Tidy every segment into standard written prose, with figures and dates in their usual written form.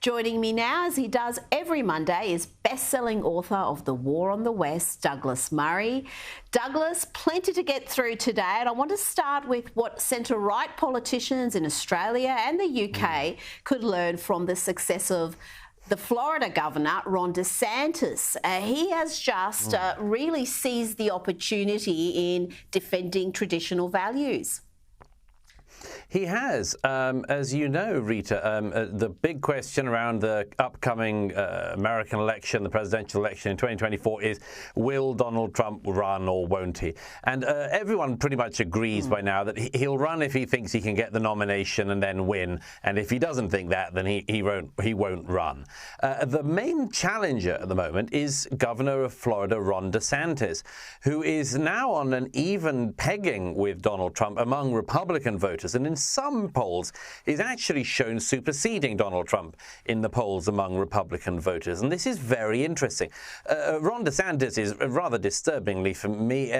Joining me now, as he does every Monday, is best-selling author of The War on the West, Douglas Murray. Douglas, plenty to get through today, and I want to start with what centre-right politicians in Australia and the UK could learn from the success of the Florida Governor, Ron DeSantis. He has just really seized the opportunity in defending traditional values. He has. As you know, Rita, the big question around the upcoming American election, the presidential election in 2024 is, will Donald Trump run or won't he? And everyone pretty much agrees by now that he'll run if he thinks he can get the nomination and then win. And if he doesn't think that, then he won't run. The main challenger at the moment is Governor of Florida, Ron DeSantis, who is now on an even pegging with Donald Trump among Republican voters. And in some polls, is actually shown superseding Donald Trump in the polls among Republican voters. And this is very interesting. Ron DeSantis is rather disturbingly, for me,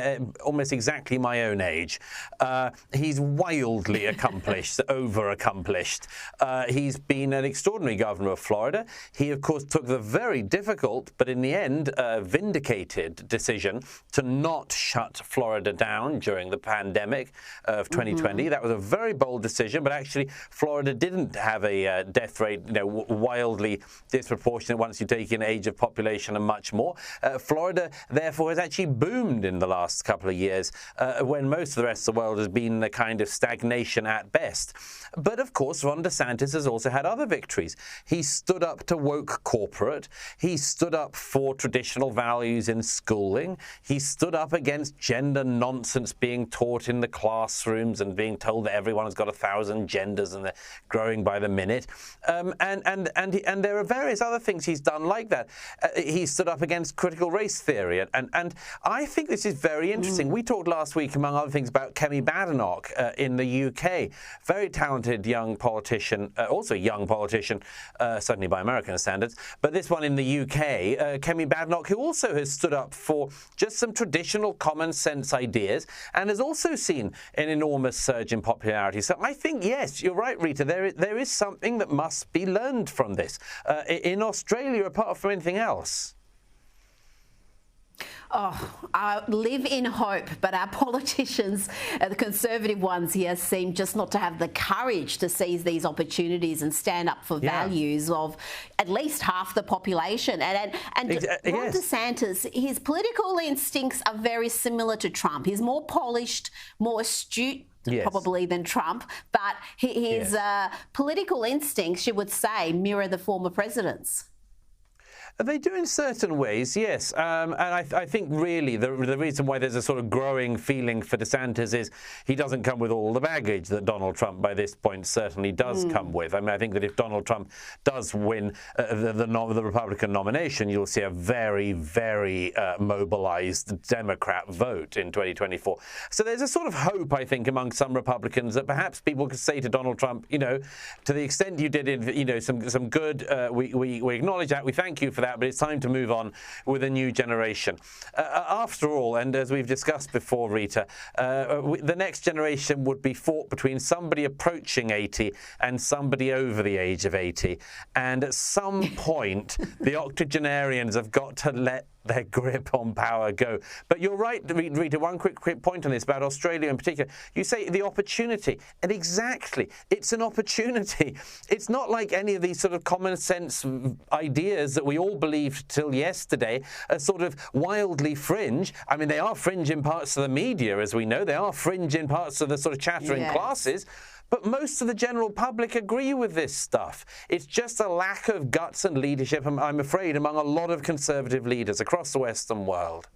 almost exactly my own age. He's wildly accomplished, over-accomplished. He's been an extraordinary governor of Florida. He, of course, took the very difficult, but in the end, vindicated decision to not shut Florida down during the pandemic of 2020. That was a very bold decision, but actually Florida didn't have a death rate, wildly disproportionate once you take in age of population and much more. Florida, therefore, has actually boomed in the last couple of years when most of the rest of the world has been a kind of stagnation at best. But of course, Ron DeSantis has also had other victories. He stood up to woke corporate. He stood up for traditional values in schooling. He stood up against gender nonsense being taught in the classrooms and being told that everyone has got 1,000 genders and they're growing by the minute. And there are various other things he's done like that. He stood up against critical race theory. And I think this is very interesting. We talked last week, among other things, about Kemi Badenoch in the UK. Very talented young politician, also a young politician, certainly by American standards. But this one in the UK, Kemi Badenoch, who also has stood up for just some traditional common sense ideas and has also seen an enormous surge in popularity. So I think, yes, you're right, Rita, there is something that must be learned from this. In Australia, apart from anything else. I live in hope, but our politicians, the Conservative ones here, seem just not to have the courage to seize these opportunities and stand up for values of at least half the population. And Ron DeSantis, his political instincts are very similar to Trump. He's more polished, more astute, probably, than Trump, but his political instincts, you would say, mirror the former president's. They do in certain ways, yes. And I think really the reason why there's a sort of growing feeling for DeSantis is he doesn't come with all the baggage that Donald Trump by this point certainly does come with. I mean, I think that if Donald Trump does win the Republican nomination, you'll see a very, very mobilized Democrat vote in 2024. So there's a sort of hope, I think, among some Republicans that perhaps people could say to Donald Trump, to the extent you did, some good, we acknowledge that, we thank you for that, but it's time to move on with a new generation. After all, and as we've discussed before, Rita, the next generation would be fought between somebody approaching 80 and somebody over the age of 80. And at some point, the octogenarians have got to let their grip on power go. But you're right, Rita, one quick point on this about Australia in particular. You say the opportunity, and exactly, it's an opportunity. It's not like any of these sort of common sense ideas that we all believed till yesterday are sort of wildly fringe. I mean, they are fringe in parts of the media, as we know. They are fringe in parts of the sort of chattering classes. But most of the general public agree with this stuff. It's just a lack of guts and leadership, I'm afraid, among a lot of conservative leaders across the Western world.